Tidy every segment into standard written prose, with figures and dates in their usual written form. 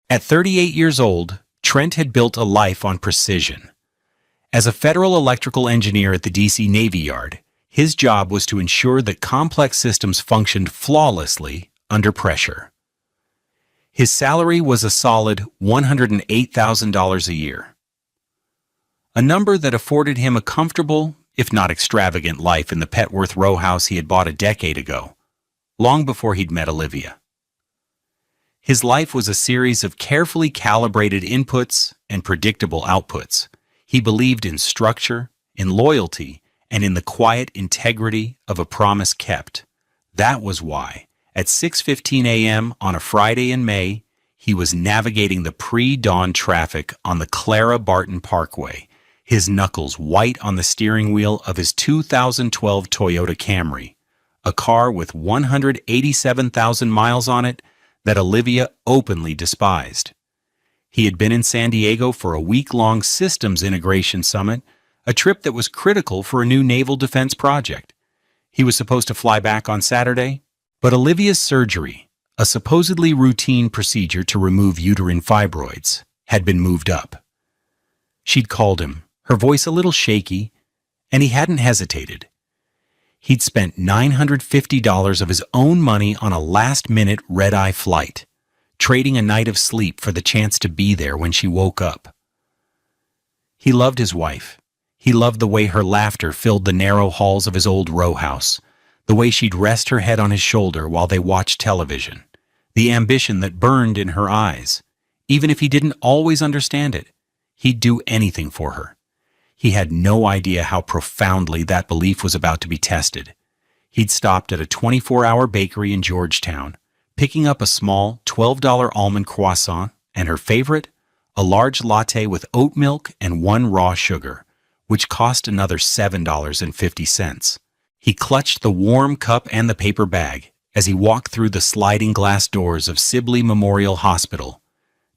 At 38 years old, Trent had built a life on precision. As a federal electrical engineer at the D.C. Navy Yard, his job was to ensure that complex systems functioned flawlessly under pressure. His salary was a solid $108,000 a year, a number that afforded him a comfortable, if not extravagant, life in the Petworth row house he had bought a decade ago, long before he'd met Olivia. His life was a series of carefully calibrated inputs and predictable outputs. He believed in structure, in loyalty, and in the quiet integrity of a promise kept. That was why, at 6:15 a.m. on a Friday in May, he was navigating the pre-dawn traffic on the Clara Barton Parkway, his knuckles white on the steering wheel of his 2012 Toyota Camry, a car with 187,000 miles on it that Olivia openly despised. He had been in San Diego for a week-long systems integration summit, a trip that was critical for a new naval defense project. He was supposed to fly back on Saturday, but Olivia's surgery, a supposedly routine procedure to remove uterine fibroids, had been moved up. She'd called him, her voice a little shaky, and he hadn't hesitated. He'd spent $950 of his own money on a last-minute red-eye flight, trading a night of sleep for the chance to be there when she woke up. He loved his wife. He loved the way her laughter filled the narrow halls of his old row house, the way she'd rest her head on his shoulder while they watched television, the ambition that burned in her eyes. Even if he didn't always understand it, he'd do anything for her. He had no idea how profoundly that belief was about to be tested. He'd stopped at a 24-hour bakery in Georgetown, picking up a small $12 almond croissant and her favorite, a large latte with oat milk and 1 raw sugar, which cost another $7.50. He clutched the warm cup and the paper bag as he walked through the sliding glass doors of Sibley Memorial Hospital,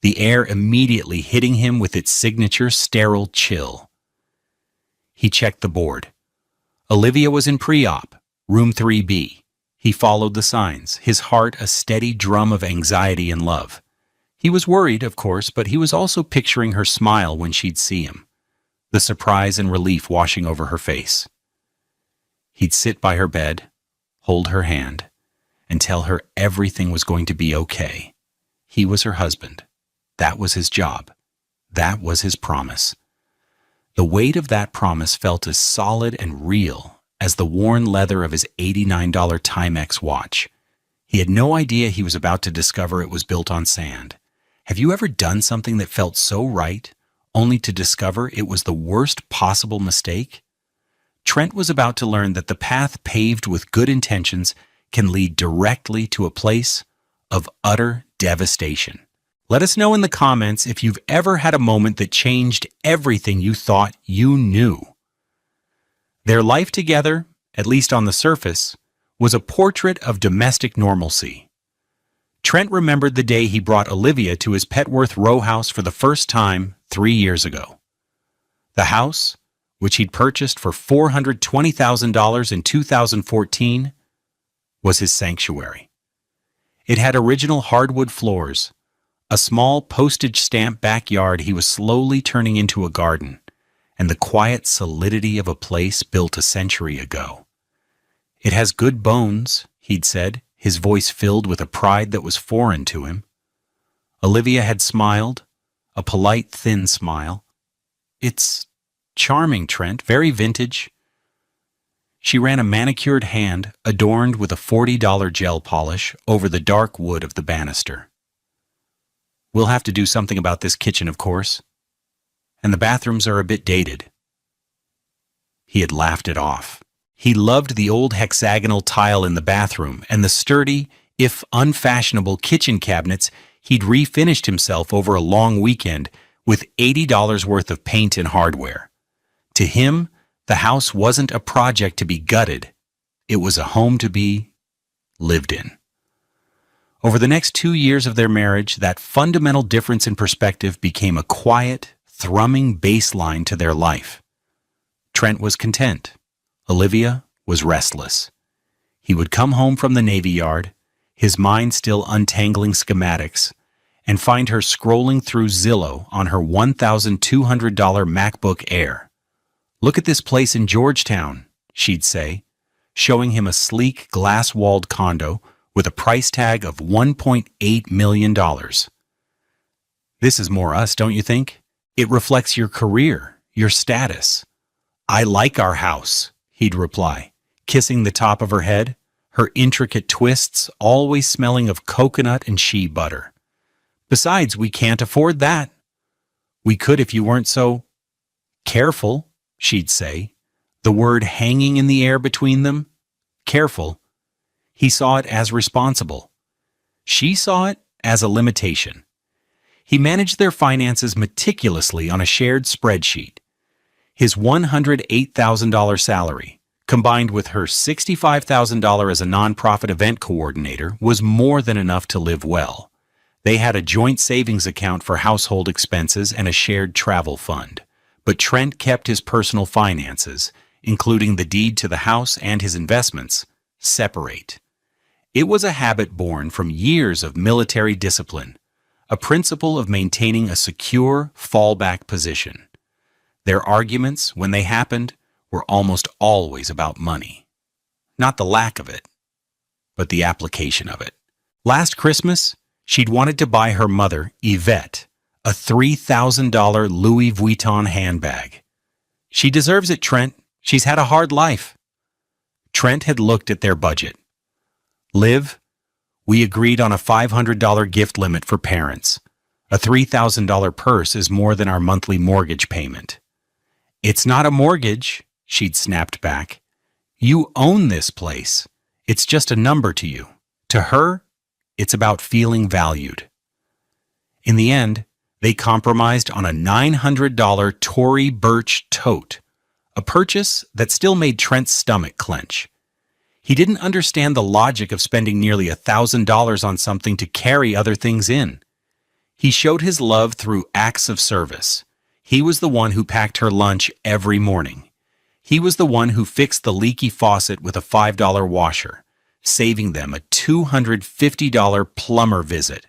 the air immediately hitting him with its signature sterile chill. He checked the board. Olivia was in pre-op, room 3B. He followed the signs, his heart a steady drum of anxiety and love. He was worried, of course, but he was also picturing her smile when she'd see him, the surprise and relief washing over her face. He'd sit by her bed, hold her hand, and tell her everything was going to be okay. He was her husband. That was his job. That was his promise. The weight of that promise felt as solid and real as the worn leather of his $89 Timex watch. He had no idea he was about to discover it was built on sand. Have you ever done something that felt so right, only to discover it was the worst possible mistake? Trent was about to learn that the path paved with good intentions can lead directly to a place of utter devastation. Let us know in the comments if you've ever had a moment that changed everything you thought you knew. Their life together, at least on the surface, was a portrait of domestic normalcy. Trent remembered the day he brought Olivia to his Petworth row house for the first time 3 years ago. The house, which he'd purchased for $420,000 in 2014, was his sanctuary. It had original hardwood floors, a small postage stamp backyard he was slowly turning into a garden, and the quiet solidity of a place built a century ago. It has good bones, he'd said, his voice filled with a pride that was foreign to him. Olivia had smiled, a polite, thin smile. It's charming, Trent, very vintage. She ran a manicured hand, adorned with a $40 gel polish, over the dark wood of the banister. We'll have to do something about this kitchen, of course. And the bathrooms are a bit dated. He had laughed it off. He loved the old hexagonal tile in the bathroom and the sturdy, if unfashionable, kitchen cabinets he'd refinished himself over a long weekend with $80 worth of paint and hardware. To him, the house wasn't a project to be gutted. It was a home to be lived in. Over the next 2 years of their marriage, that fundamental difference in perspective became a quiet, thrumming bass line to their life. Trent was content. Olivia was restless. He would come home from the Navy Yard, his mind still untangling schematics, and find her scrolling through Zillow on her $1,200 MacBook Air. "Look at this place in Georgetown," she'd say, showing him a sleek, glass-walled condo with a price tag of $1.8 million. "This is more us, don't you think? It reflects your career, your status." "I like our house," he'd reply, kissing the top of her head, her intricate twists always smelling of coconut and shea butter. "Besides, we can't afford that." "We could if you weren't so careful," she'd say, the word hanging in the air between them. Careful. He saw it as responsible. She saw it as a limitation. He managed their finances meticulously on a shared spreadsheet. His $108,000 salary, combined with her $65,000 as a nonprofit event coordinator, was more than enough to live well. They had a joint savings account for household expenses and a shared travel fund. But Trent kept his personal finances, including the deed to the house and his investments, separate. It was a habit born from years of military discipline, a principle of maintaining a secure fallback position. Their arguments, when they happened, were almost always about money. Not the lack of it, but the application of it. Last Christmas, she'd wanted to buy her mother, Yvette, a $3,000 Louis Vuitton handbag. "She deserves it, Trent. She's had a hard life." Trent had looked at their budget. "Liv, we agreed on a $500 gift limit for parents. A $3,000 purse is more than our monthly mortgage payment." "It's not a mortgage," she'd snapped back. "You own this place. It's just a number to you. To her, it's about feeling valued." In the end, they compromised on a $900 Tory Burch tote, a purchase that still made Trent's stomach clench. He didn't understand the logic of spending nearly $1,000 on something to carry other things in. He showed his love through acts of service. He was the one who packed her lunch every morning. He was the one who fixed the leaky faucet with a $5 washer, saving them a $250 plumber visit.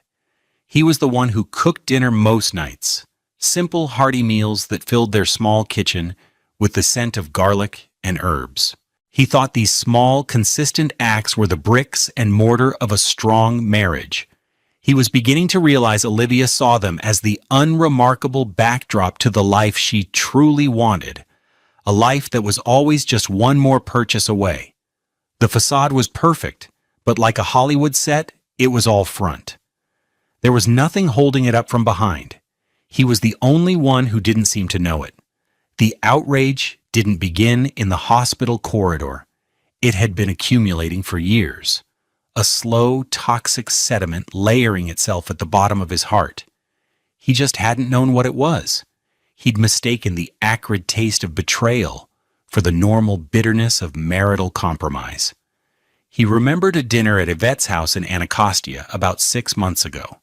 He was the one who cooked dinner most nights, simple, hearty meals that filled their small kitchen with the scent of garlic and herbs. He thought these small, consistent acts were the bricks and mortar of a strong marriage. He was beginning to realize Olivia saw them as the unremarkable backdrop to the life she truly wanted, a life that was always just one more purchase away. The facade was perfect, but like a Hollywood set, it was all front. There was nothing holding it up from behind. He was the only one who didn't seem to know it. The outrage didn't begin in the hospital corridor. It had been accumulating for years, a slow, toxic sediment layering itself at the bottom of his heart. He just hadn't known what it was. He'd mistaken the acrid taste of betrayal for the normal bitterness of marital compromise. He remembered a dinner at Yvette's house in Anacostia about 6 months ago.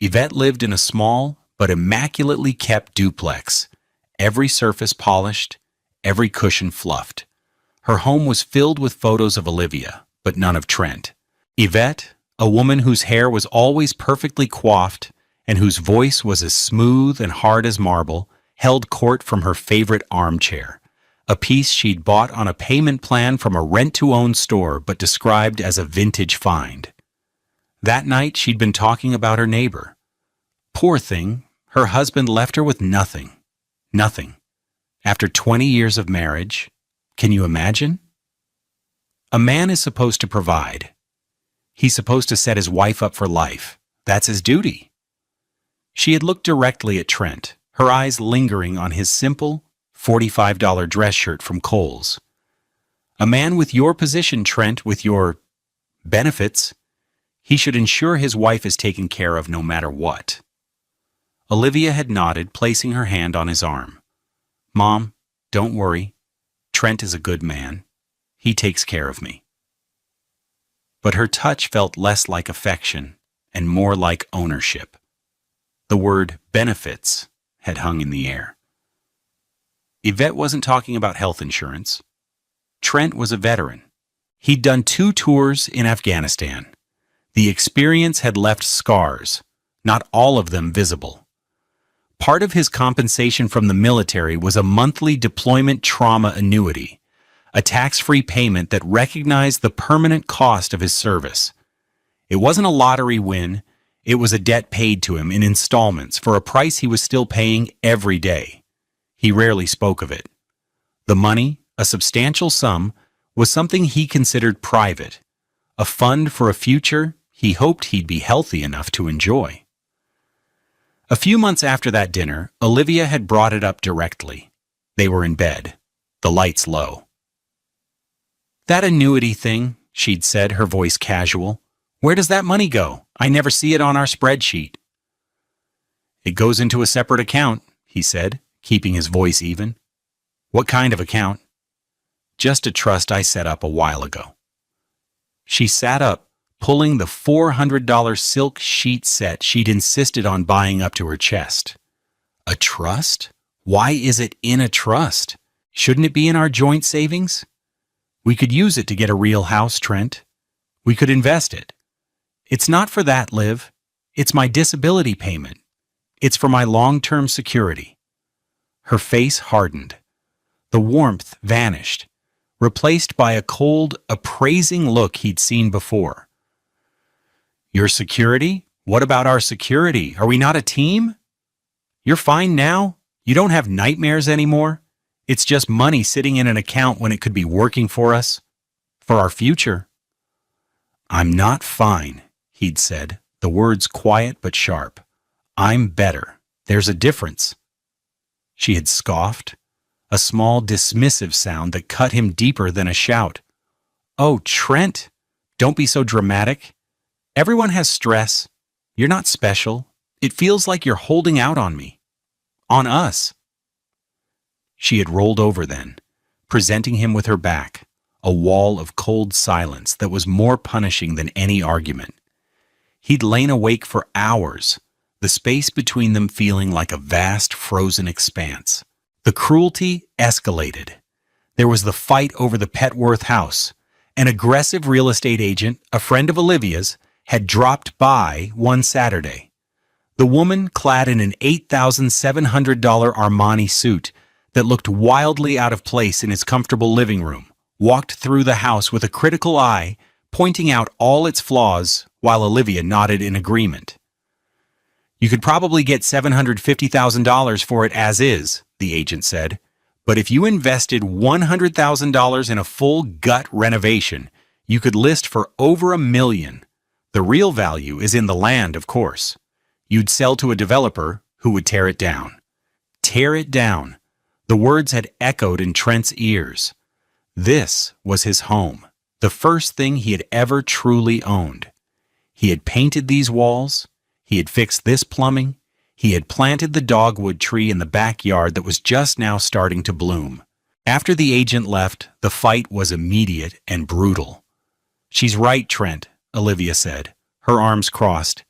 Yvette lived in a small but immaculately kept duplex, every surface polished, every cushion fluffed. Her home was filled with photos of Olivia, but none of Trent. Yvette, a woman whose hair was always perfectly coiffed and whose voice was as smooth and hard as marble, held court from her favorite armchair, a piece she'd bought on a payment plan from a rent-to-own store but described as a vintage find. That night she'd been talking about her neighbor. Poor thing, her husband left her with nothing. Nothing. After 20 years of marriage, can you imagine? A man is supposed to provide. He's supposed to set his wife up for life. That's his duty. She had looked directly at Trent, her eyes lingering on his simple, $45 dress shirt from Kohl's. A man with your position, Trent, with your benefits, he should ensure his wife is taken care of no matter what. Olivia had nodded, placing her hand on his arm. "Mom, don't worry. Trent is a good man. He takes care of me." But her touch felt less like affection and more like ownership. The word benefits had hung in the air. Yvette wasn't talking about health insurance. Trent was a veteran. He'd done 2 tours in Afghanistan. The experience had left scars, not all of them visible. Part of his compensation from the military was a monthly deployment trauma annuity, a tax-free payment that recognized the permanent cost of his service. It wasn't a lottery win, it was a debt paid to him in installments for a price he was still paying every day. He rarely spoke of it. The money, a substantial sum, was something he considered private, a fund for a future he hoped he'd be healthy enough to enjoy. A few months after that dinner, Olivia had brought it up directly. They were in bed, the lights low. "That annuity thing," she'd said, her voice casual. "Where does that money go? I never see it on our spreadsheet." "It goes into a separate account," he said, keeping his voice even. "What kind of account?" "Just a trust I set up a while ago." She sat up, pulling the $400 silk sheet set she'd insisted on buying up to her chest. "A trust? Why is it in a trust? Shouldn't it be in our joint savings? We could use it to get a real house, Trent. We could invest it. It's not for that, Liv. It's my disability payment. It's for my long-term security." Her face hardened. The warmth vanished, replaced by a cold, appraising look he'd seen before. "Your security? What about our security? Are we not a team? You're fine now? You don't have nightmares anymore? It's just money sitting in an account when it could be working for us, for our future." "I'm not fine," he'd said, the words quiet but sharp. "I'm better. There's a difference." She had scoffed, a small dismissive sound that cut him deeper than a shout. "Oh, Trent, don't be so dramatic. Everyone has stress. You're not special. It feels like you're holding out on me. On us." She had rolled over then, presenting him with her back, a wall of cold silence that was more punishing than any argument. He'd lain awake for hours, the space between them feeling like a vast frozen expanse. The cruelty escalated. There was the fight over the Petworth house. An aggressive real estate agent, a friend of Olivia's, had dropped by one Saturday. The woman, clad in an $8,700 Armani suit that looked wildly out of place in his comfortable living room, walked through the house with a critical eye, pointing out all its flaws while Olivia nodded in agreement. "You could probably get $750,000 for it as is," the agent said, "but if you invested $100,000 in a full gut renovation, you could list for over $1 million. The real value is in the land, of course. You'd sell to a developer who would tear it down." Tear it down. The words had echoed in Trent's ears. This was his home, the first thing he had ever truly owned. He had painted these walls. He had fixed this plumbing. He had planted the dogwood tree in the backyard that was just now starting to bloom. After the agent left, the fight was immediate and brutal. "She's right, Trent," Olivia said, her arms crossed.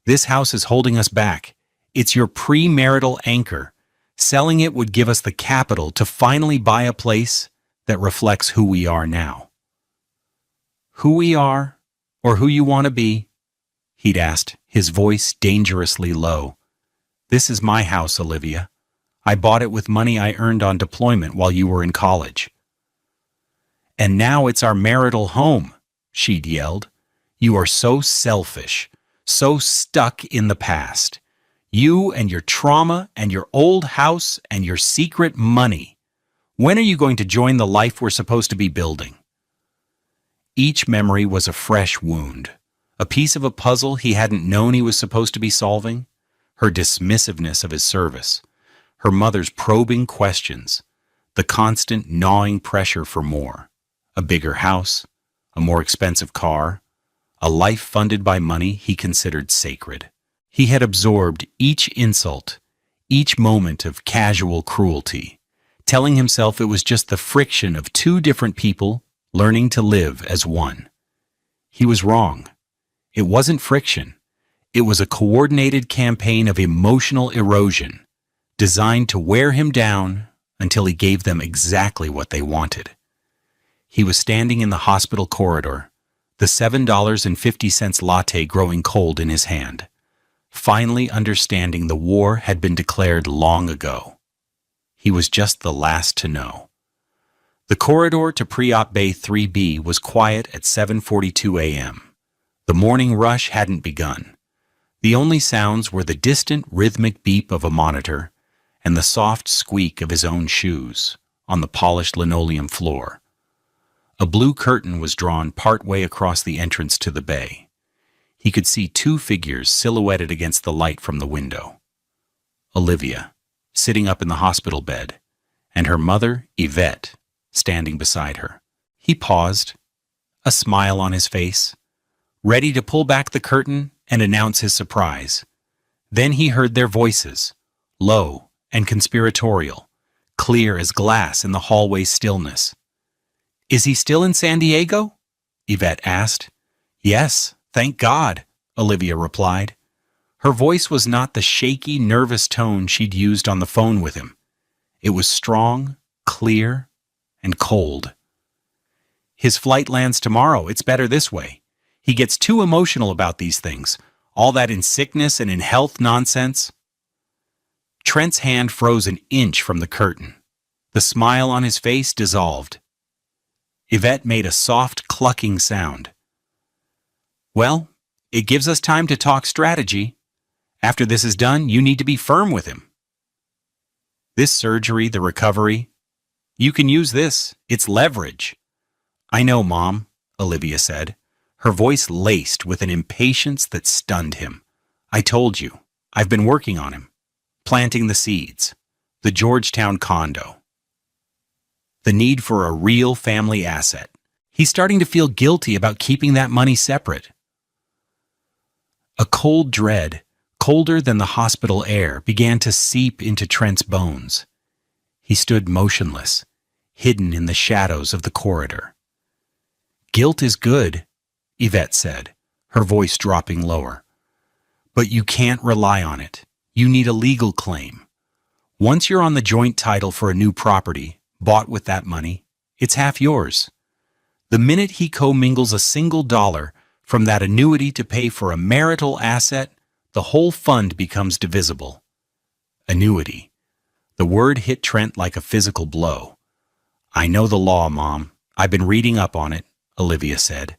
"This house is holding us back. It's your premarital anchor. Selling it would give us the capital to finally buy a place that reflects who we are now." "Who we are, or who you want to be?" he'd asked, his voice dangerously low. "This is my house, Olivia. I bought it with money I earned on deployment while you were in college." "And now it's our marital home," she'd yelled. "You are so selfish, so stuck in the past. You and your trauma and your old house and your secret money. When are you going to join the life we're supposed to be building?" Each memory was a fresh wound, a piece of a puzzle he hadn't known he was supposed to be solving. Her dismissiveness of his service, her mother's probing questions, the constant gnawing pressure for more. A bigger house, a more expensive car, a life funded by money he considered sacred. He had absorbed each insult, each moment of casual cruelty, telling himself it was just the friction of two different people learning to live as one. He was wrong. It wasn't friction. It was a coordinated campaign of emotional erosion, designed to wear him down until he gave them exactly what they wanted. He was standing in the hospital corridor, the $7.50 latte growing cold in his hand. finally understanding the war had been declared long ago. He was just the last to know. The corridor to Pre-Op Bay 3B was quiet at 7:42 a.m. The morning rush hadn't begun. The only sounds were the distant rhythmic beep of a monitor and the soft squeak of his own shoes on the polished linoleum floor. A blue curtain was drawn partway across the entrance to the bay. He could see two figures silhouetted against the light from the window. Olivia, sitting up in the hospital bed, and her mother, Yvette, standing beside her. He paused, a smile on his face, ready to pull back the curtain and announce his surprise. Then he heard their voices, low and conspiratorial, clear as glass in the hallway stillness. "Is he still in San Diego?" Yvette asked. "Yes, thank God," Olivia replied. Her voice was not the shaky, nervous tone she'd used on the phone with him. It was strong, clear, and cold. "His flight lands tomorrow. It's better this way. He gets too emotional about these things, all that in sickness and in health nonsense." Trent's hand froze an inch from the curtain. The smile on his face dissolved. Yvette made a soft, clucking sound. "Well, it gives us time to talk strategy. After this is done, you need to be firm with him. This surgery, the recovery, you can use this. It's leverage." "I know, Mom," Olivia said, her voice laced with an impatience that stunned him. "I told you. I've been working on him. Planting the seeds. The Georgetown condo. The need for a real family asset. He's starting to feel guilty about keeping that money separate." A cold dread, colder than the hospital air, began to seep into Trent's bones. He stood motionless, hidden in the shadows of the corridor. "Guilt is good," Yvette said, her voice dropping lower. "But you can't rely on it. You need a legal claim. Once you're on the joint title for a new property, bought with that money, it's half yours. The minute he commingles a single dollar from that annuity to pay for a marital asset, the whole fund becomes divisible." Annuity. The word hit Trent like a physical blow. "I know the law, Mom. I've been reading up on it," Olivia said.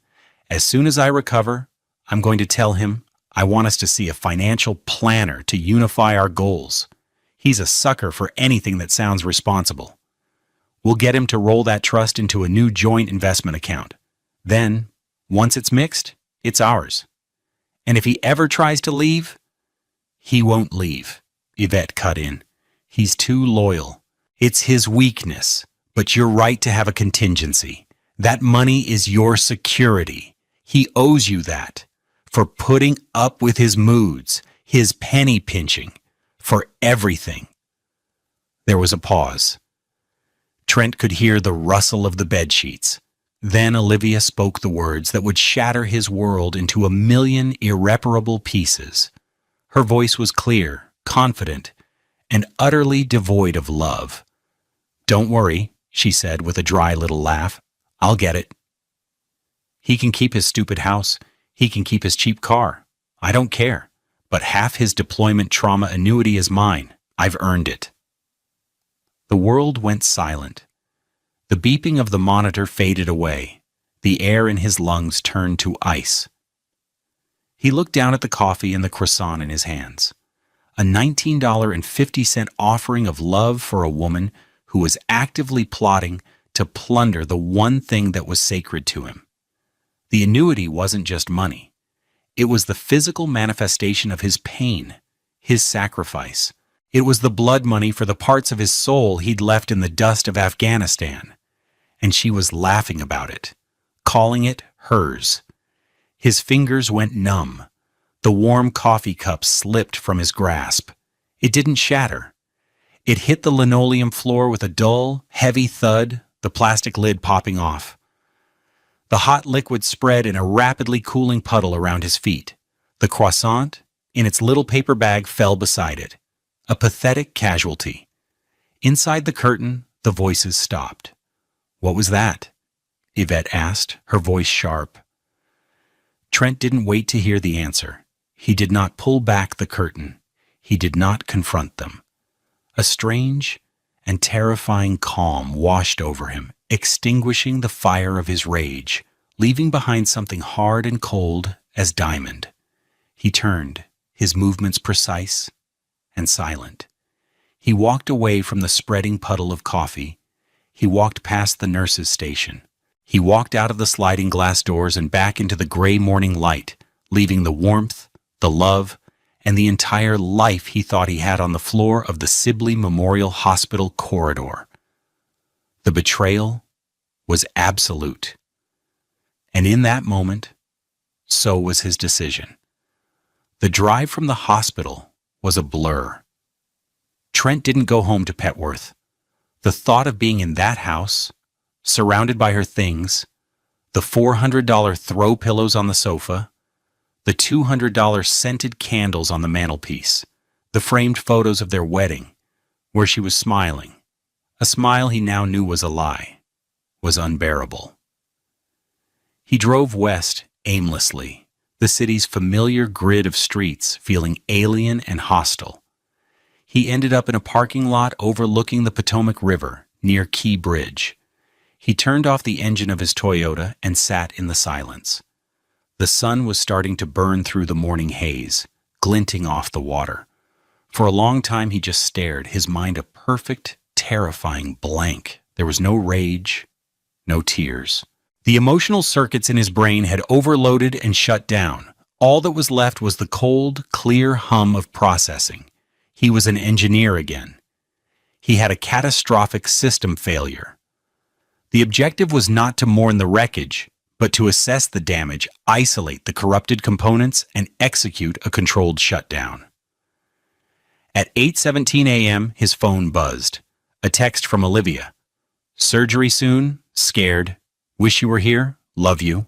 "As soon as I recover, I'm going to tell him I want us to see a financial planner to unify our goals. He's a sucker for anything that sounds responsible. We'll get him to roll that trust into a new joint investment account. Then, once it's mixed, it's ours. And if he ever tries to leave—" "He won't leave," Yvette cut in. "He's too loyal. It's his weakness, but you're right to have a contingency. That money is your security. He owes you that. For putting up with his moods, his penny pinching, for everything." There was a pause. Trent could hear the rustle of the bedsheets. Then Olivia spoke the words that would shatter his world into a million irreparable pieces. Her voice was clear, confident, and utterly devoid of love. "Don't worry," she said with a dry little laugh. "I'll get it. He can keep his stupid house. He can keep his cheap car. I don't care. But half his deployment trauma annuity is mine. I've earned it." The world went silent. The beeping of the monitor faded away. The air in his lungs turned to ice. He looked down at the coffee and the croissant in his hands. A $19.50 offering of love for a woman who was actively plotting to plunder the one thing that was sacred to him. The annuity wasn't just money. It was the physical manifestation of his pain, his sacrifice. It was the blood money for the parts of his soul he'd left in the dust of Afghanistan. And she was laughing about it, calling it hers. His fingers went numb. The warm coffee cup slipped from his grasp. It didn't shatter. It hit the linoleum floor with a dull, heavy thud, the plastic lid popping off. The hot liquid spread in a rapidly cooling puddle around his feet. The croissant, in its little paper bag, fell beside it. A pathetic casualty. Inside the curtain, the voices stopped. "What was that?" Yvette asked, her voice sharp. Trent didn't wait to hear the answer. He did not pull back the curtain. He did not confront them. A strange and terrifying calm washed over him, extinguishing the fire of his rage, leaving behind something hard and cold as diamond. He turned, his movements precise and silent. He walked away from the spreading puddle of coffee. He walked past the nurse's station. He walked out of the sliding glass doors and back into the gray morning light, leaving the warmth, the love, and the entire life he thought he had on the floor of the Sibley Memorial Hospital corridor. The betrayal was absolute. And in that moment, so was his decision. The drive from the hospital was a blur. Trent didn't go home to Petworth. The thought of being in that house, surrounded by her things, the $400 throw pillows on the sofa, the $200 scented candles on the mantelpiece, the framed photos of their wedding, where she was smiling, a smile he now knew was a lie, was unbearable. He drove west aimlessly, the city's familiar grid of streets feeling alien and hostile. He ended up in a parking lot overlooking the Potomac River near Key Bridge. He turned off the engine of his Toyota and sat in the silence. The sun was starting to burn through the morning haze, glinting off the water. For a long time he just stared, his mind a perfect, terrifying blank. There was no rage, no tears. The emotional circuits in his brain had overloaded and shut down. All that was left was the cold, clear hum of processing. He was an engineer again. He had a catastrophic system failure. The objective was not to mourn the wreckage, but to assess the damage, isolate the corrupted components, and execute a controlled shutdown. At 8:17 a.m., his phone buzzed. A text from Olivia. "Surgery soon? Scared. Wish you were here. Love you."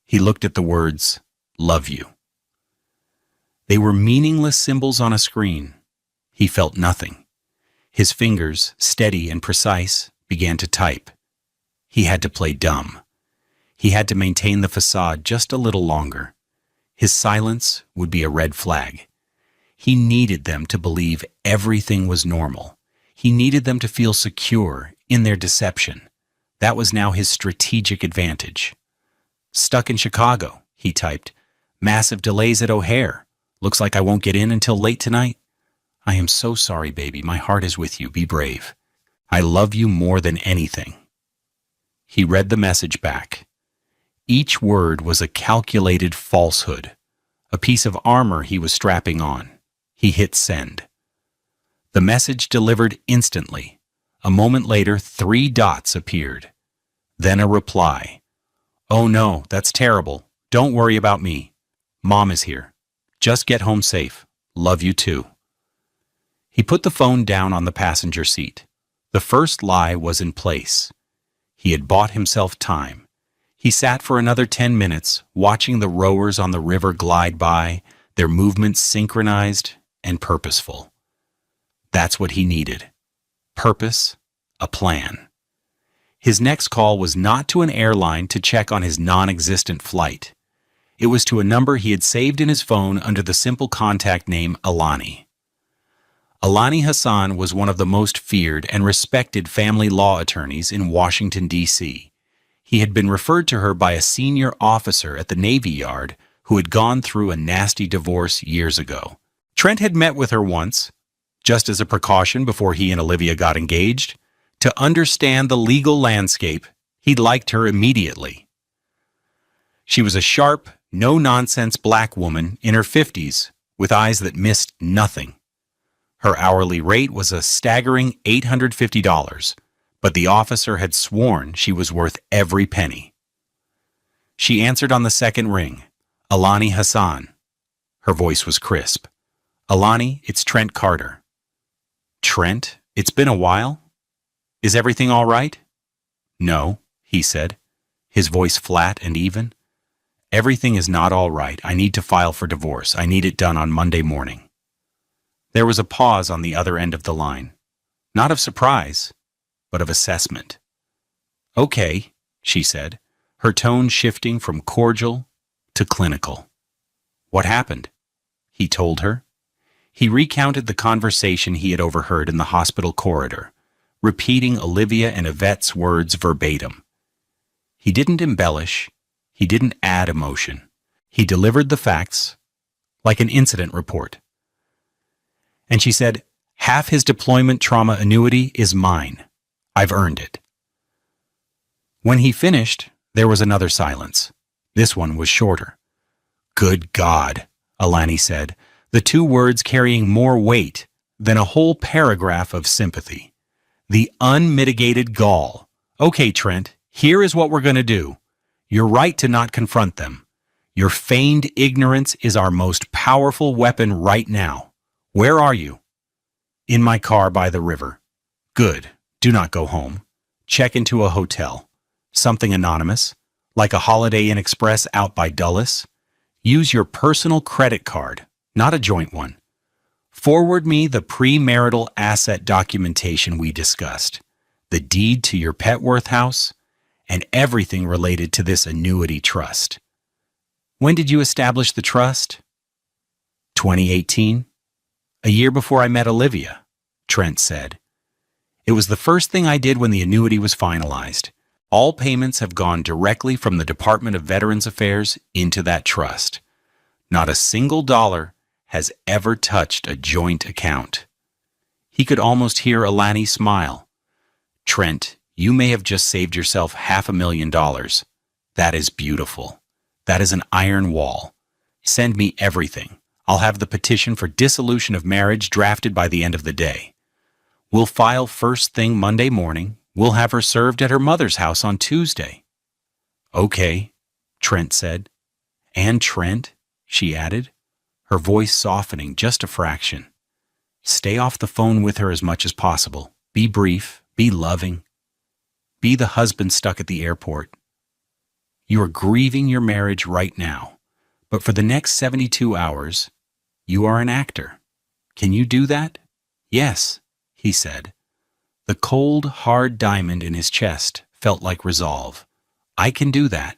He looked at the words, "Love you." They were meaningless symbols on a screen. He felt nothing. His fingers, steady and precise, began to type. He had to play dumb. He had to maintain the facade just a little longer. His silence would be a red flag. He needed them to believe everything was normal. He needed them to feel secure in their deception. That was now his strategic advantage. "Stuck in Chicago," he typed. "Massive delays at O'Hare. Looks like I won't get in until late tonight. I am so sorry, baby. My heart is with you. Be brave. I love you more than anything." He read the message back. Each word was a calculated falsehood, a piece of armor he was strapping on. He hit send. The message delivered instantly. A moment later, 3 dots appeared. Then a reply. "Oh no, that's terrible. Don't worry about me. Mom is here. Just get home safe. Love you too." He put the phone down on the passenger seat. The first lie was in place. He had bought himself time. He sat for another 10 minutes, watching the rowers on the river glide by, their movements synchronized and purposeful. That's what he needed. Purpose, a plan. His next call was not to an airline to check on his non-existent flight. It was to a number he had saved in his phone under the simple contact name Alani. Alani Hassan was one of the most feared and respected family law attorneys in Washington, D.C. He had been referred to her by a senior officer at the Navy Yard who had gone through a nasty divorce years ago. Trent had met with her once, just as a precaution before he and Olivia got engaged. To understand the legal landscape, he liked her immediately. She was a sharp, no-nonsense black woman in her 50s with eyes that missed nothing. Her hourly rate was a staggering $850, but the officer had sworn she was worth every penny. She answered on the second ring. "Alani Hassan." Her voice was crisp. "Alani, it's Trent Carter." "Trent, it's been a while. Is everything all right?" "No," he said, his voice flat and even. "Everything is not all right. I need to file for divorce. I need it done on Monday morning." There was a pause on the other end of the line. Not of surprise, but of assessment. "Okay," she said, her tone shifting from cordial to clinical. What happened? He told her. He recounted the conversation he had overheard in the hospital corridor, repeating Olivia and Yvette's words verbatim. He didn't embellish. He didn't add emotion. He delivered the facts, like an incident report. And she said, "Half his deployment trauma annuity is mine. I've earned it." When he finished, there was another silence. This one was shorter. "Good God," Alani said, the two words carrying more weight than a whole paragraph of sympathy. The unmitigated gall. "Okay, Trent, here is what we're going to do. You're right to not confront them. Your feigned ignorance is our most powerful weapon right now. Where are you?" "In my car by the river." "Good. Do not go home. Check into a hotel. Something anonymous, like a Holiday Inn Express out by Dulles. Use your personal credit card, not a joint one. Forward me the premarital asset documentation we discussed, the deed to your Petworth house, and everything related to this annuity trust." "When did you establish the trust?" 2018. "A year before I met Olivia," Trent said. "It was the first thing I did when the annuity was finalized. All payments have gone directly from the Department of Veterans Affairs into that trust. Not a single dollar has ever touched a joint account." He could almost hear Alani smile. "Trent, you may have just saved yourself $500,000. That is beautiful. That is an iron wall. Send me everything. I'll have the petition for dissolution of marriage drafted by the end of the day. We'll file first thing Monday morning. We'll have her served at her mother's house on Tuesday." "Okay," Trent said. "And Trent," she added, her voice softening just a fraction. "Stay off the phone with her as much as possible. Be brief, be loving. Be the husband stuck at the airport. You are grieving your marriage right now, but for the next 72 hours, you are an actor. Can you do that?" "Yes," he said. The cold, hard diamond in his chest felt like resolve. "I can do that."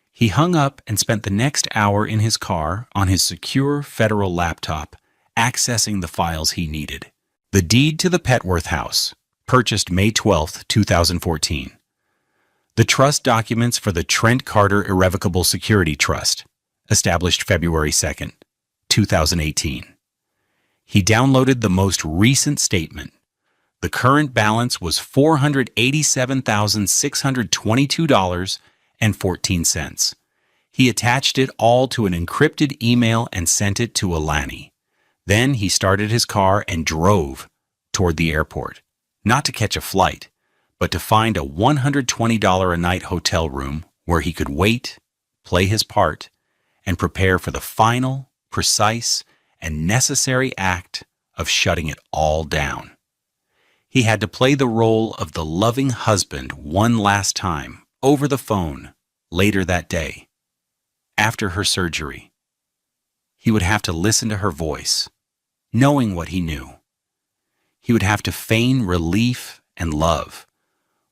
He hung up and spent the next hour in his car on his secure federal laptop, accessing the files he needed. The deed to the Petworth house, purchased May 12, 2014. The trust documents for the Trent Carter Irrevocable Security Trust, established February 2, 2018. He downloaded the most recent statement. The current balance was $487,622.14. He attached it all to an encrypted email and sent it to Alani. Then he started his car and drove toward the airport, not to catch a flight, but to find a $120 a night hotel room where he could wait, play his part, and prepare for the final, precise, and necessary act of shutting it all down. He had to play the role of the loving husband one last time, over the phone, later that day, after her surgery. He would have to listen to her voice, knowing what he knew. He would have to feign relief and love,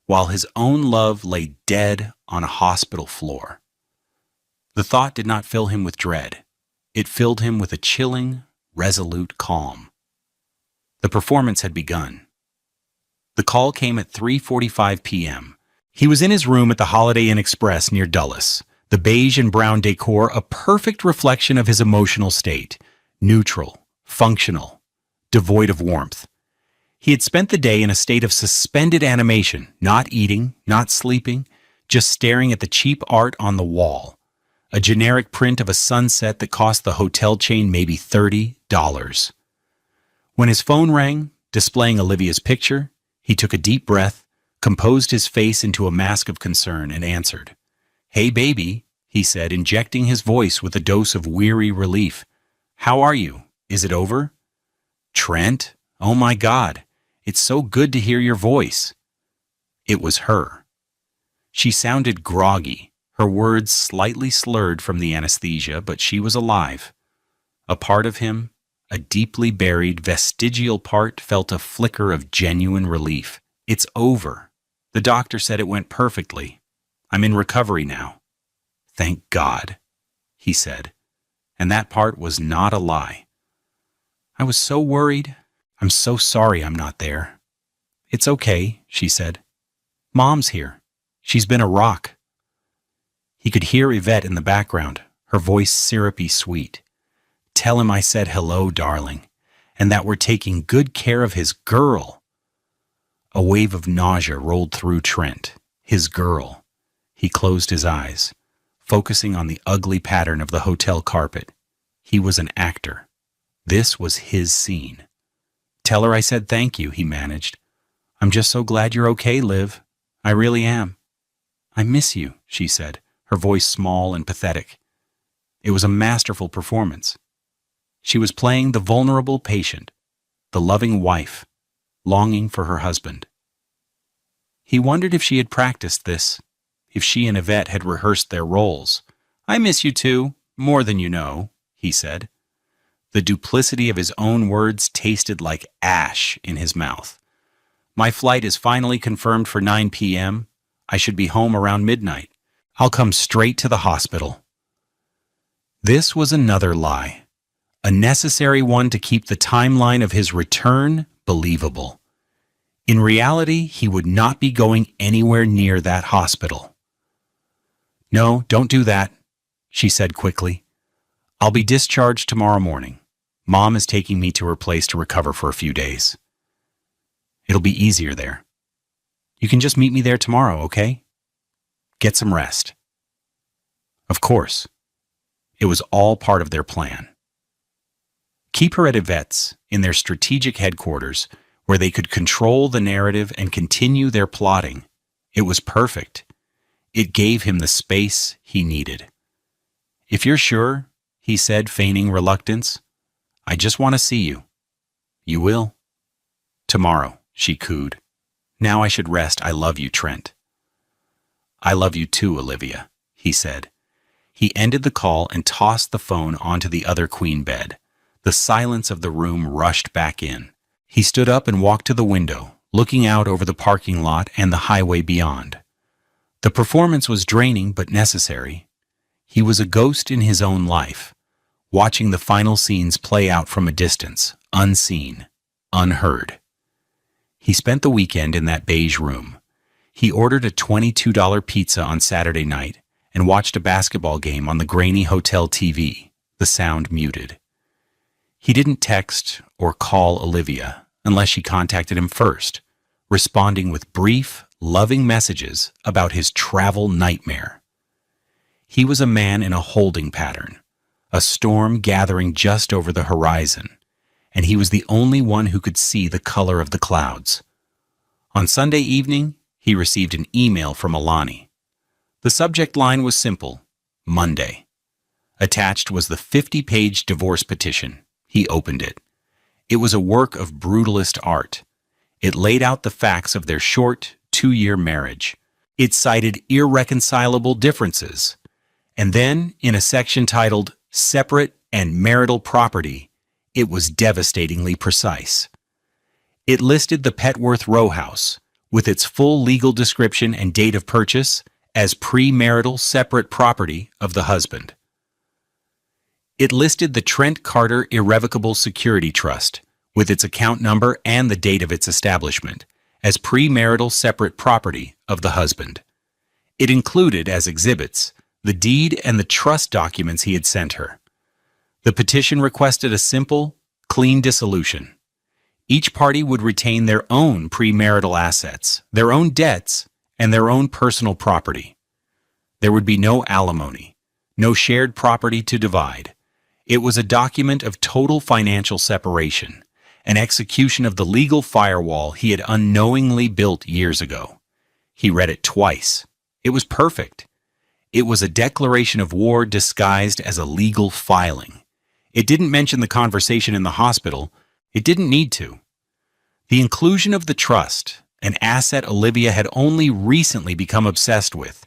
while his own love lay dead on a hospital floor. The thought did not fill him with dread. It filled him with a chilling, resolute calm. The performance had begun. The call came at 3:45 p.m. He was in his room at the Holiday Inn Express near Dulles, the beige and brown decor a perfect reflection of his emotional state, neutral, functional, devoid of warmth. He had spent the day in a state of suspended animation, not eating, not sleeping, just staring at the cheap art on the wall, a generic print of a sunset that cost the hotel chain maybe $30. When his phone rang, displaying Olivia's picture, he took a deep breath, composed his face into a mask of concern, and answered. "Hey, baby," he said, injecting his voice with a dose of weary relief. "How are you? Is it over?" "Trent? Oh my God. It's so good to hear your voice." It was her. She sounded groggy, her words slightly slurred from the anesthesia, but she was alive. A part of him, a deeply buried, vestigial part, felt a flicker of genuine relief. "It's over. The doctor said it went perfectly. I'm in recovery now." "Thank God," he said, and that part was not a lie. I was so worried. I'm so sorry I'm not there. It's okay, she said. Mom's here. She's been a rock. He could hear Yvette in the background, her voice syrupy sweet. Tell him I said hello, darling, and that we're taking good care of his girl. A wave of nausea rolled through Trent. His girl. He closed his eyes, focusing on the ugly pattern of the hotel carpet. He was an actor. This was his scene. Tell her I said thank you, he managed. I'm just so glad you're okay, Liv. I really am. I miss you, she said, her voice small and pathetic. It was a masterful performance. She was playing the vulnerable patient, the loving wife, longing for her husband. He wondered if she had practiced this, if she and Yvette had rehearsed their roles. I miss you too, more than you know, he said. The duplicity of his own words tasted like ash in his mouth. My flight is finally confirmed for 9 p.m. I should be home around midnight. I'll come straight to the hospital. This was another lie, a necessary one to keep the timeline of his return believable. In reality, he would not be going anywhere near that hospital. No, don't do that, she said quickly. I'll be discharged tomorrow morning. Mom is taking me to her place to recover for a few days. It'll be easier there. You can just meet me there tomorrow, okay? Get some rest. Of course. It was all part of their plan. Keep her at Yvette's, in their strategic headquarters, where they could control the narrative and continue their plotting. It was perfect. It gave him the space he needed. If you're sure, he said, feigning reluctance, I just want to see you. You will? Tomorrow, she cooed. Now I should rest. I love you, Trent. I love you too, Olivia, he said. He ended the call and tossed the phone onto the other queen bed. The silence of the room rushed back in. He stood up and walked to the window, looking out over the parking lot and the highway beyond. The performance was draining but necessary. He was a ghost in his own life, watching the final scenes play out from a distance, unseen, unheard. He spent the weekend in that beige room. He ordered a $22 pizza on Saturday night and watched a basketball game on the grainy hotel TV, the sound muted. He didn't text or call Olivia unless she contacted him first, responding with brief, loving messages about his travel nightmare. He was a man in a holding pattern, a storm gathering just over the horizon, and he was the only one who could see the color of the clouds. On Sunday evening, he received an email from Alani. The subject line was simple, Monday. Attached was the 50-page divorce petition. He opened it. It was a work of brutalist art. It laid out the facts of their short, 2-year marriage. It cited irreconcilable differences. And then, in a section titled Separate and Marital Property, it was devastatingly precise. It listed the Petworth row house, with its full legal description and date of purchase, as premarital separate property of the husband. It listed the Trent Carter Irrevocable Security Trust, with its account number and the date of its establishment, as premarital separate property of the husband. It included, as exhibits, the deed and the trust documents he had sent her. The petition requested a simple, clean dissolution. Each party would retain their own premarital assets, their own debts, and their own personal property. There would be no alimony, no shared property to divide. It was a document of total financial separation, an execution of the legal firewall he had unknowingly built years ago. He read it twice. It was perfect. It was a declaration of war disguised as a legal filing. It didn't mention the conversation in the hospital. It didn't need to. The inclusion of the trust, an asset Olivia had only recently become obsessed with,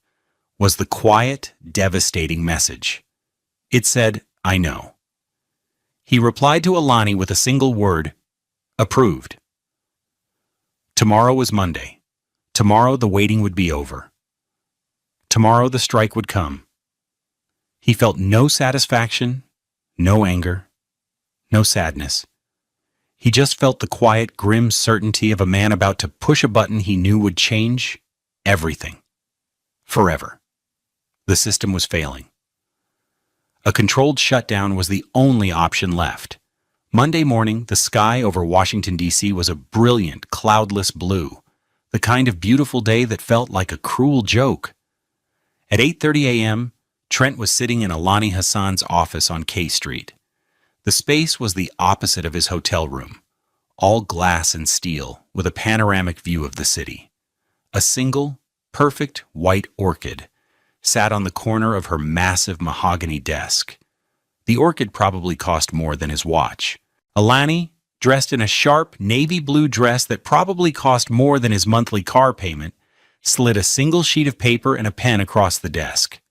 was the quiet, devastating message. It said, I know. He replied to Alani with a single word, approved. Tomorrow was Monday. Tomorrow the waiting would be over. Tomorrow the strike would come. He felt no satisfaction, No anger, no sadness. He just felt the quiet, grim certainty of a man about to push a button he knew would change everything. Forever. The system was failing. A controlled shutdown was the only option left. Monday morning, the sky over Washington, D.C. was a brilliant, cloudless blue, the kind of beautiful day that felt like a cruel joke. At 8:30 a.m., Trent was sitting in Alani Hassan's office on K Street. The space was the opposite of his hotel room, all glass and steel, with a panoramic view of the city. A single, perfect white orchid sat on the corner of her massive mahogany desk. The orchid probably cost more than his watch. Alani, dressed in a sharp navy blue dress that probably cost more than his monthly car payment, slid a single sheet of paper and a pen across the desk.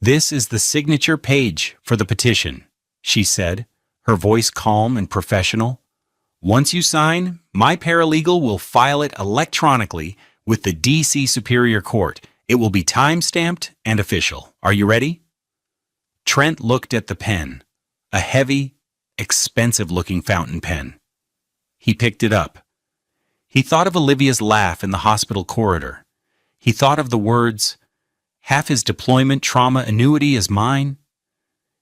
"This is the signature page for the petition," she said, her voice calm and professional. "Once you sign, my paralegal will file it electronically with the D.C. Superior Court. It will be time-stamped and official. Are you ready?" Trent looked at the pen, a heavy, expensive-looking fountain pen. He picked it up. He thought of Olivia's laugh in the hospital corridor. He thought of the words, "Half his deployment trauma annuity is mine."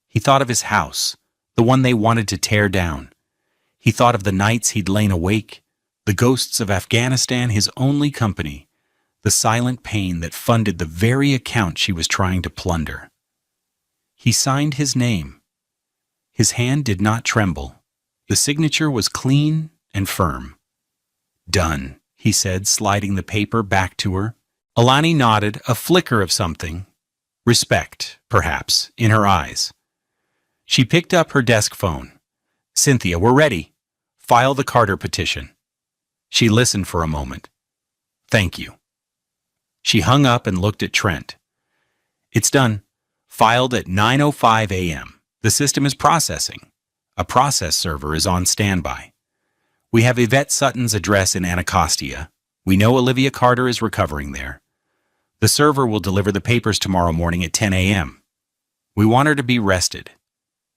He thought of his house, the one they wanted to tear down. He thought of the nights he'd lain awake, the ghosts of Afghanistan, his only company, the silent pain that funded the very account she was trying to plunder. He signed his name. His hand did not tremble. The signature was clean and firm. "Done," he said, sliding the paper back to her. Alani nodded, a flicker of something, respect, perhaps, in her eyes. She picked up her desk phone. "Cynthia, we're ready. File the Carter petition." She listened for a moment. "Thank you." She hung up and looked at Trent. "It's done. Filed at 9:05 a.m. The system is processing. A process server is on standby. We have Yvette Sutton's address in Anacostia. We know Olivia Carter is recovering there. The server will deliver the papers tomorrow morning at 10 a.m. We want her to be rested.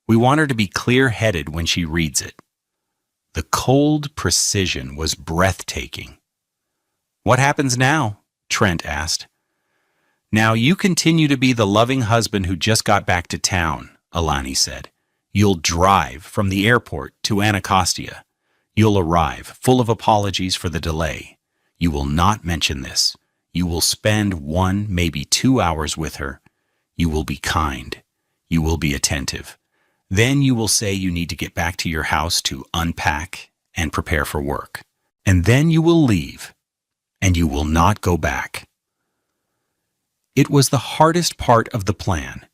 We want her to be clear-headed when she reads it." The cold precision was breathtaking. "What happens now?" Trent asked. "Now you continue to be the loving husband who just got back to town," Alani said. "You'll drive from the airport to Anacostia. You'll arrive full of apologies for the delay. You will not mention this. You will spend 1, maybe 2 hours with her. You will be kind. You will be attentive. Then you will say you need to get back to your house to unpack and prepare for work. And then you will leave, and you will not go back." It was the hardest part of the plan.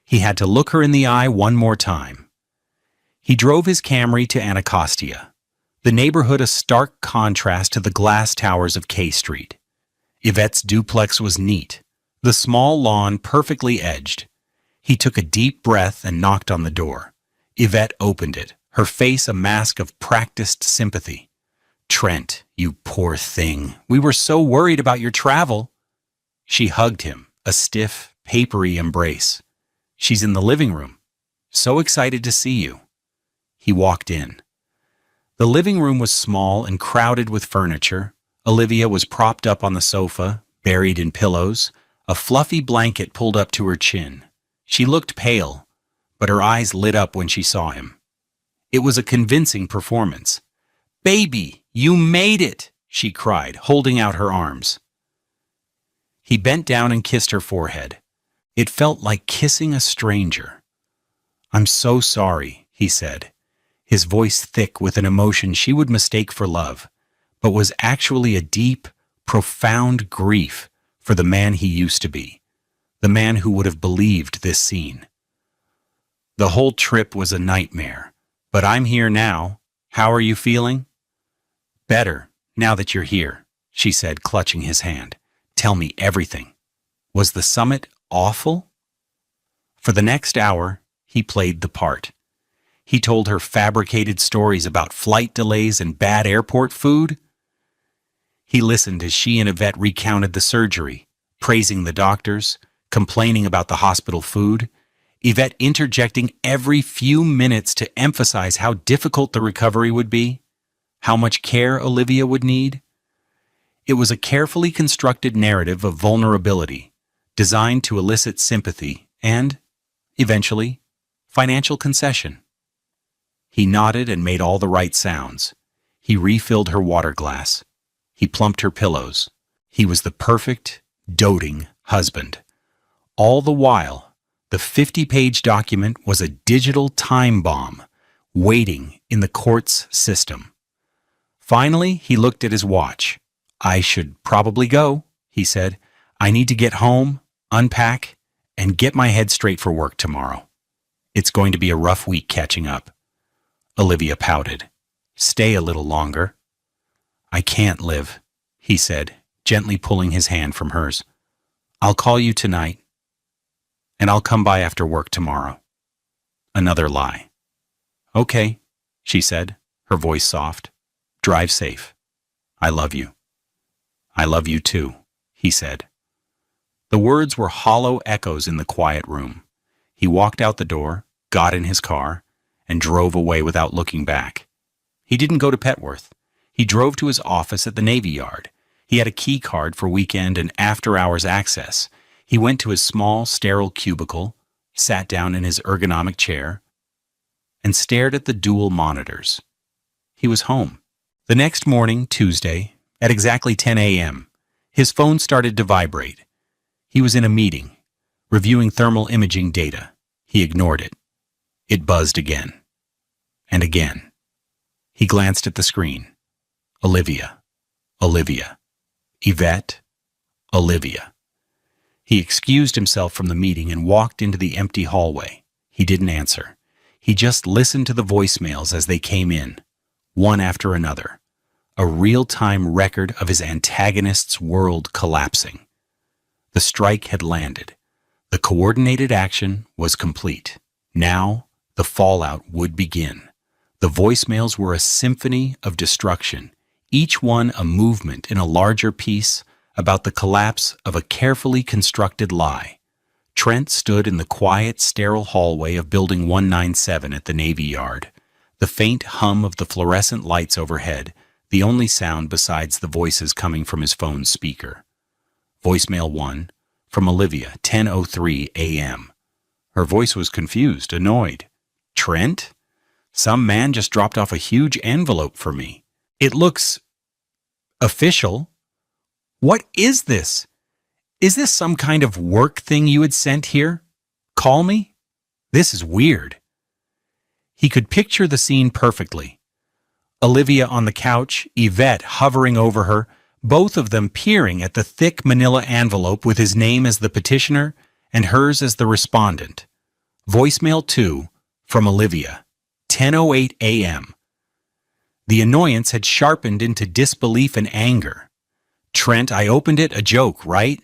He had to look her in the eye one more time. He drove his Camry to Anacostia, the neighborhood a stark contrast to the glass towers of K Street. Yvette's duplex was neat, the small lawn perfectly edged. He took a deep breath and knocked on the door. Yvette opened it, her face a mask of practiced sympathy. "Trent, you poor thing. We were so worried about your travel." She hugged him, a stiff, papery embrace. "She's in the living room. So excited to see you." He walked in. The living room was small and crowded with furniture. Olivia was propped up on the sofa, buried in pillows, a fluffy blanket pulled up to her chin. She looked pale, but her eyes lit up when she saw him. It was a convincing performance. "Baby, you made it!" she cried, holding out her arms. He bent down and kissed her forehead. It felt like kissing a stranger. "I'm so sorry," he said, his voice thick with an emotion she would mistake for love, but was actually a deep, profound grief for the man he used to be, the man who would have believed this scene. "The whole trip was a nightmare, but I'm here now. How are you feeling?" "Better, now that you're here," she said, clutching his hand. "Tell me everything. Was the summit awful?" For the next hour, he played the part. He told her fabricated stories about flight delays and bad airport food. He listened as she and Yvette recounted the surgery, praising the doctors, complaining about the hospital food. Yvette interjecting every few minutes to emphasize how difficult the recovery would be, how much care Olivia would need. It was a carefully constructed narrative of vulnerability, designed to elicit sympathy and, eventually, financial concession. He nodded and made all the right sounds. He refilled her water glass. He plumped her pillows. He was the perfect, doting husband. All the while, the 50-page document was a digital time bomb, waiting in the court's system. Finally, he looked at his watch. "I should probably go," he said. "I need to get home, unpack, and get my head straight for work tomorrow. It's going to be a rough week catching up." Olivia pouted. "Stay a little longer." "I can't, Liv," he said, gently pulling his hand from hers. "I'll call you tonight, and I'll come by after work tomorrow." Another lie. "Okay," she said, her voice soft. "Drive safe. I love you." "I love you too," he said. The words were hollow echoes in the quiet room. He walked out the door, got in his car, and drove away without looking back. He didn't go to Petworth. He drove to his office at the Navy Yard. He had a key card for weekend and after-hours access. He went to his small, sterile cubicle, sat down in his ergonomic chair, and stared at the dual monitors. He was home. The next morning, Tuesday, at exactly 10 a.m., his phone started to vibrate. He was in a meeting, reviewing thermal imaging data. He ignored it. It buzzed again. And again. He glanced at the screen. Olivia. Olivia. Yvette. Olivia. He excused himself from the meeting and walked into the empty hallway. He didn't answer. He just listened to the voicemails as they came in, one after another. A real-time record of his antagonist's world collapsing. The strike had landed. The coordinated action was complete. Now, the fallout would begin. The voicemails were a symphony of destruction, each one a movement in a larger piece about the collapse of a carefully constructed lie. Trent stood in the quiet, sterile hallway of Building 197 at the Navy Yard. The faint hum of the fluorescent lights overhead, the only sound besides the voices coming from his phone's speaker. Voicemail 1, from Olivia, 10:03 a.m. Her voice was confused, annoyed. "Trent? Some man just dropped off a huge envelope for me. It looks official. What is this? Is this some kind of work thing you had sent here? Call me? This is weird." He could picture the scene perfectly. Olivia on the couch, Yvette hovering over her, both of them peering at the thick manila envelope with his name as the petitioner and hers as the respondent. Voicemail 2, from Olivia, 10:08 a.m. The annoyance had sharpened into disbelief and anger. "Trent, I opened it, a joke, right?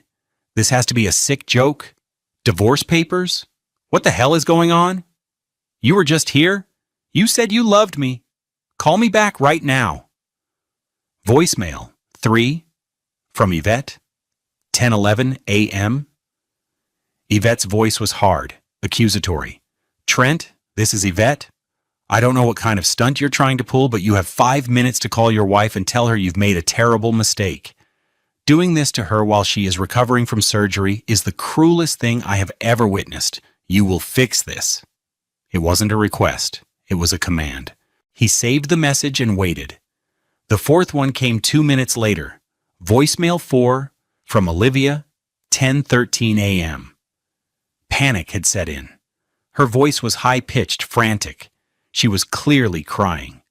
This has to be a sick joke? Divorce papers? What the hell is going on? You were just here? You said you loved me. Call me back right now." Voicemail 3, from Yvette, 10:11 a.m. Yvette's voice was hard, accusatory. "Trent, this is Yvette. I don't know what kind of stunt you're trying to pull, but you have 5 minutes to call your wife and tell her you've made a terrible mistake. Doing this to her while she is recovering from surgery is the cruelest thing I have ever witnessed. You will fix this." It wasn't a request. It was a command. He saved the message and waited. The fourth one came 2 minutes later. Voicemail 4, from Olivia, 10:13 a.m. Panic had set in. Her voice was high-pitched, frantic. She was clearly crying.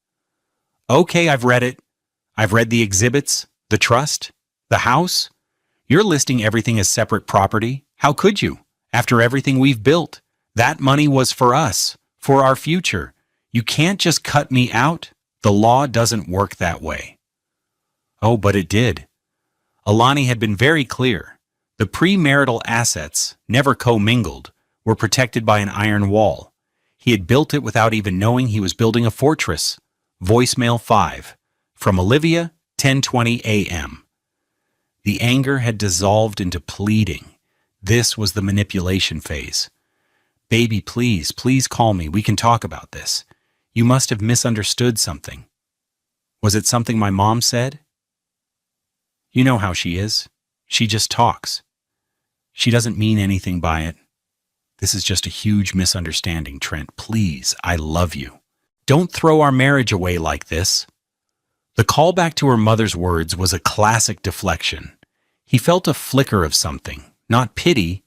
"Okay, I've read it. I've read the exhibits, the trust, the house. You're listing everything as separate property. How could you? After everything we've built. That money was for us, for our future. You can't just cut me out. The law doesn't work that way." Oh, but it did. Alani had been very clear. The premarital assets, never commingled, were protected by an iron wall. He had built it without even knowing he was building a fortress. Voicemail 5, from Olivia, 10:20 a.m. The anger had dissolved into pleading. This was the manipulation phase. Baby, please, please call me. We can talk about this. You must have misunderstood something. Was it something my mom said? You know how she is. She just talks. She doesn't mean anything by it. This is just a huge misunderstanding, Trent. Please, I love you. Don't throw our marriage away like this. The callback to her mother's words was a classic deflection. He felt a flicker of something, not pity,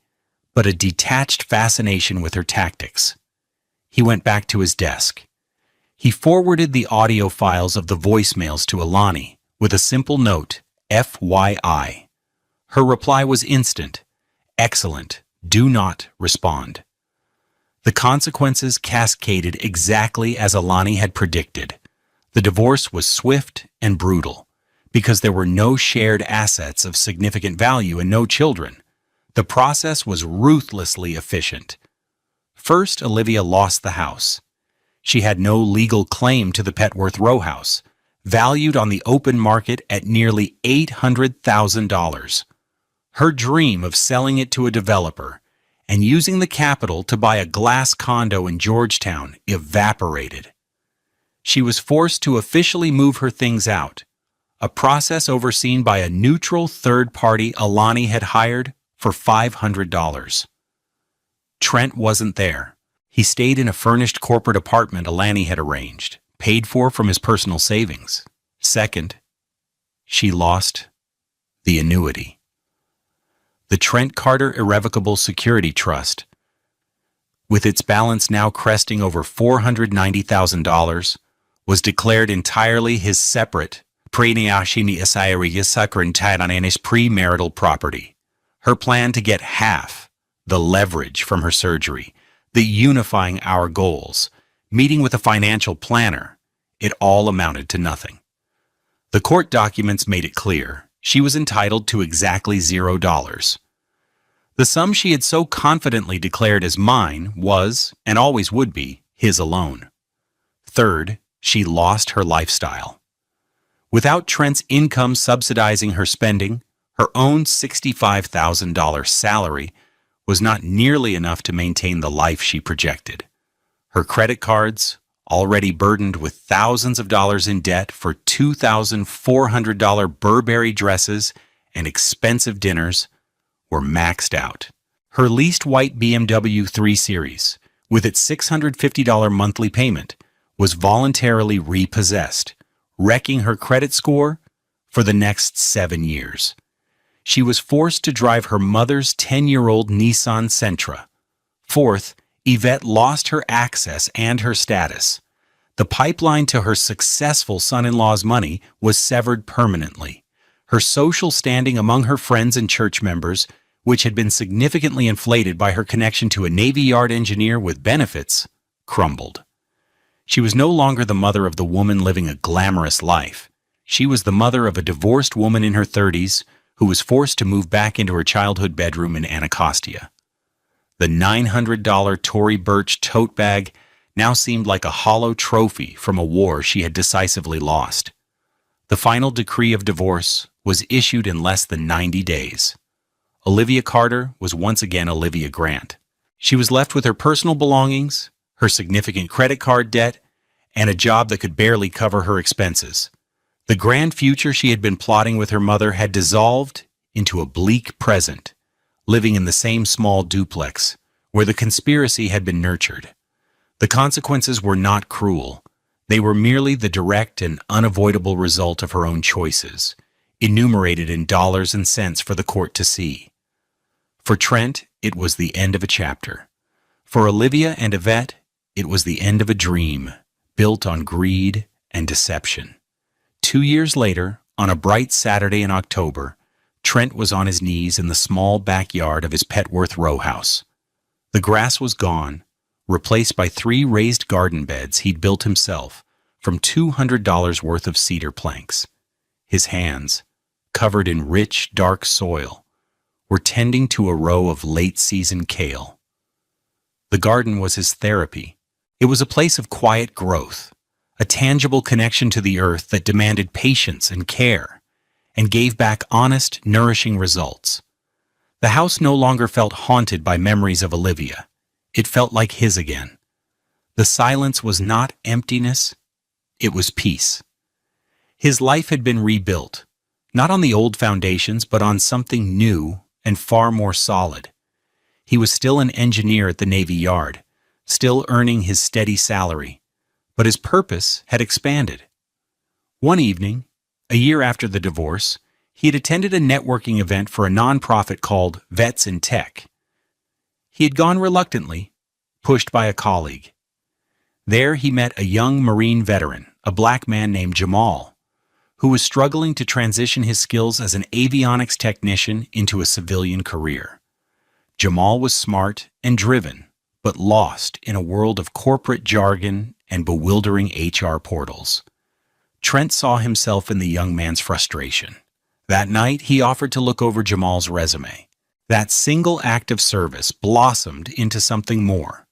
but a detached fascination with her tactics. He went back to his desk. He forwarded the audio files of the voicemails to Alani with a simple note, FYI. Her reply was instant. Excellent. Do not respond. The consequences cascaded exactly as Alani had predicted. The divorce was swift and brutal because there were no shared assets of significant value and no children. The process was ruthlessly efficient. First, Olivia lost the house. She had no legal claim to the Petworth row house, valued on the open market at nearly $800,000. Her dream of selling it to a developer and using the capital to buy a glass condo in Georgetown evaporated. She was forced to officially move her things out, a process overseen by a neutral third party Alani had hired for $500. Trent wasn't there. He stayed in a furnished corporate apartment Alani had arranged, paid for from his personal savings. Second, she lost the annuity. The Trent Carter Irrevocable Security Trust, with its balance now cresting over $490,000, was declared entirely his separate premarital property. Her plan to get half the leverage from her surgery, the unifying our goals, meeting with a financial planner, it all amounted to nothing. The court documents made it clear she was entitled to exactly $0. The sum she had so confidently declared as mine was, and always would be, his alone. Third, she lost her lifestyle. Without Trent's income subsidizing her spending, her own $65,000 salary was not nearly enough to maintain the life she projected. Her credit cards, already burdened with thousands of dollars in debt for $2,400 Burberry dresses and expensive dinners, were maxed out. Her leased white BMW 3 Series, with its $650 monthly payment, was voluntarily repossessed, wrecking her credit score for the next 7 years. She was forced to drive her mother's 10-year-old Nissan Sentra. Fourth, Yvette lost her access and her status. The pipeline to her successful son-in-law's money was severed permanently. Her social standing among her friends and church members, which had been significantly inflated by her connection to a Navy Yard engineer with benefits, crumbled. She was no longer the mother of the woman living a glamorous life. She was the mother of a divorced woman in her 30s who was forced to move back into her childhood bedroom in Anacostia. The $900 Tory Burch tote bag now seemed like a hollow trophy from a war she had decisively lost. The final decree of divorce was issued in less than 90 days. Olivia Carter was once again Olivia Grant. She was left with her personal belongings, her significant credit card debt, and a job that could barely cover her expenses. The grand future she had been plotting with her mother had dissolved into a bleak present, living in the same small duplex where the conspiracy had been nurtured. The consequences were not cruel. They were merely the direct and unavoidable result of her own choices, enumerated in dollars and cents for the court to see. For Trent, it was the end of a chapter. For Olivia and Yvette, it was the end of a dream, built on greed and deception. 2 years later, on a bright Saturday in October, Trent was on his knees in the small backyard of his Petworth row house. The grass was gone, replaced by 3 raised garden beds he'd built himself from $200 worth of cedar planks. His hands, covered in rich, dark soil, were tending to a row of late-season kale. The garden was his therapy. It was a place of quiet growth, a tangible connection to the earth that demanded patience and care, and gave back honest, nourishing results. The house no longer felt haunted by memories of Olivia. It felt like his again. The silence was not emptiness, it was peace. His life had been rebuilt, not on the old foundations, but on something new and far more solid. He was still an engineer at the Navy Yard, still earning his steady salary, but his purpose had expanded. One evening, a year after the divorce, he had attended a networking event for a nonprofit called Vets in Tech. He had gone reluctantly, pushed by a colleague. There he met a young Marine veteran, a black man named Jamal, who was struggling to transition his skills as an avionics technician into a civilian career. Jamal was smart and driven, but lost in a world of corporate jargon and bewildering HR portals. Trent saw himself in the young man's frustration. That night, he offered to look over Jamal's resume. That single act of service blossomed into something more.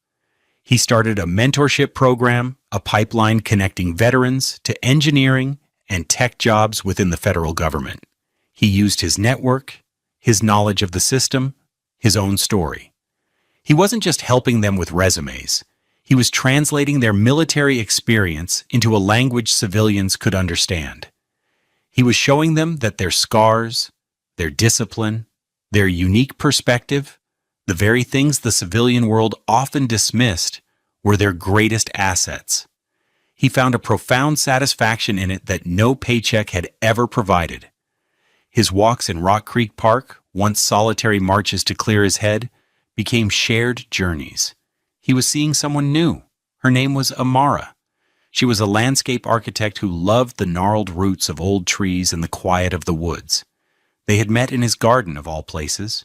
He started a mentorship program, a pipeline connecting veterans to engineering and tech jobs within the federal government. He used his network, his knowledge of the system, his own story. He wasn't just helping them with resumes. He was translating their military experience into a language civilians could understand. He was showing them that their scars, their discipline, their unique perspective, the very things the civilian world often dismissed, were their greatest assets. He found a profound satisfaction in it that no paycheck had ever provided. His walks in Rock Creek Park, once solitary marches to clear his head, became shared journeys. He was seeing someone new. Her name was Amara. She was a landscape architect who loved the gnarled roots of old trees and the quiet of the woods. They had met in his garden, of all places.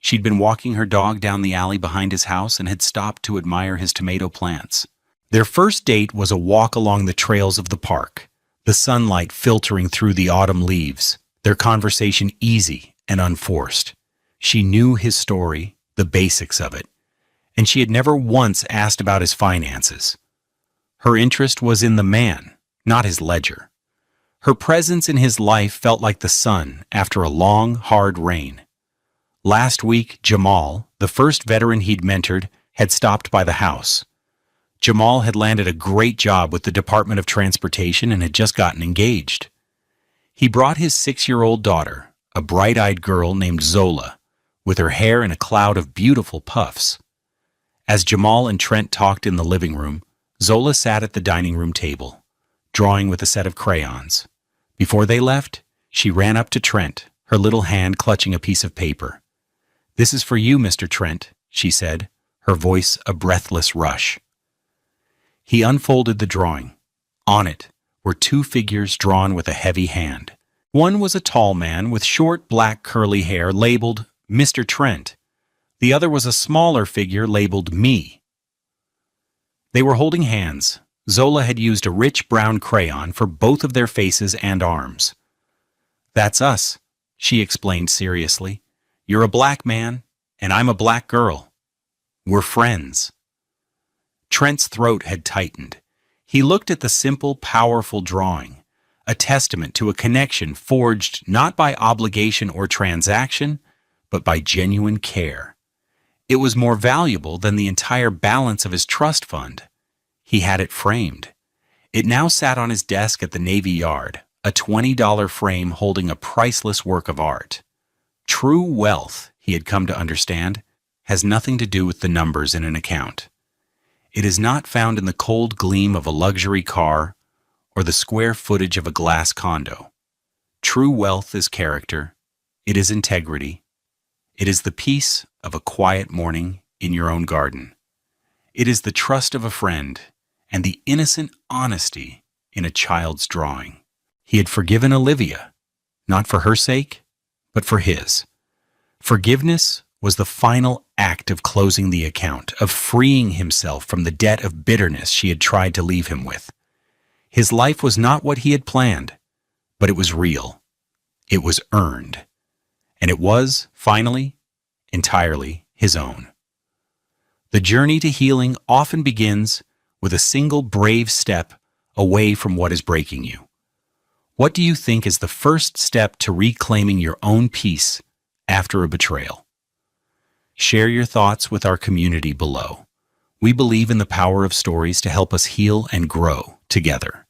She'd been walking her dog down the alley behind his house and had stopped to admire his tomato plants. Their first date was a walk along the trails of the park, the sunlight filtering through the autumn leaves, their conversation easy and unforced. She knew his story, the basics of it, and she had never once asked about his finances. Her interest was in the man, not his ledger. Her presence in his life felt like the sun after a long, hard rain. Last week, Jamal, the first veteran he'd mentored, had stopped by the house. Jamal had landed a great job with the Department of Transportation and had just gotten engaged. He brought his 6-year-old daughter, a bright-eyed girl named Zola, with her hair in a cloud of beautiful puffs. As Jamal and Trent talked in the living room, Zola sat at the dining room table, drawing with a set of crayons. Before they left, she ran up to Trent, her little hand clutching a piece of paper. "This is for you, Mr. Trent," she said, her voice a breathless rush. He unfolded the drawing. On it were 2 figures drawn with a heavy hand. One was a tall man with short black curly hair labeled Mr. Trent. The other was a smaller figure labeled Me. They were holding hands. Zola had used a rich brown crayon for both of their faces and arms. "That's us," she explained seriously. "You're a black man, and I'm a black girl. We're friends." Trent's throat had tightened. He looked at the simple, powerful drawing, a testament to a connection forged not by obligation or transaction, but by genuine care. It was more valuable than the entire balance of his trust fund. He had it framed. It now sat on his desk at the Navy Yard, a $20 frame holding a priceless work of art. True wealth, he had come to understand, has nothing to do with the numbers in an account. It is not found in the cold gleam of a luxury car or the square footage of a glass condo. True wealth is character. It is integrity. It is the peace of a quiet morning in your own garden. It is the trust of a friend and the innocent honesty in a child's drawing. He had forgiven Olivia, not for her sake, but for his. Forgiveness was the final act of closing the account, of freeing himself from the debt of bitterness she had tried to leave him with. His life was not what he had planned, but it was real. It was earned. And it was, finally, entirely his own. The journey to healing often begins with a single brave step away from what is breaking you. What do you think is the first step to reclaiming your own peace after a betrayal? Share your thoughts with our community below. We believe in the power of stories to help us heal and grow together.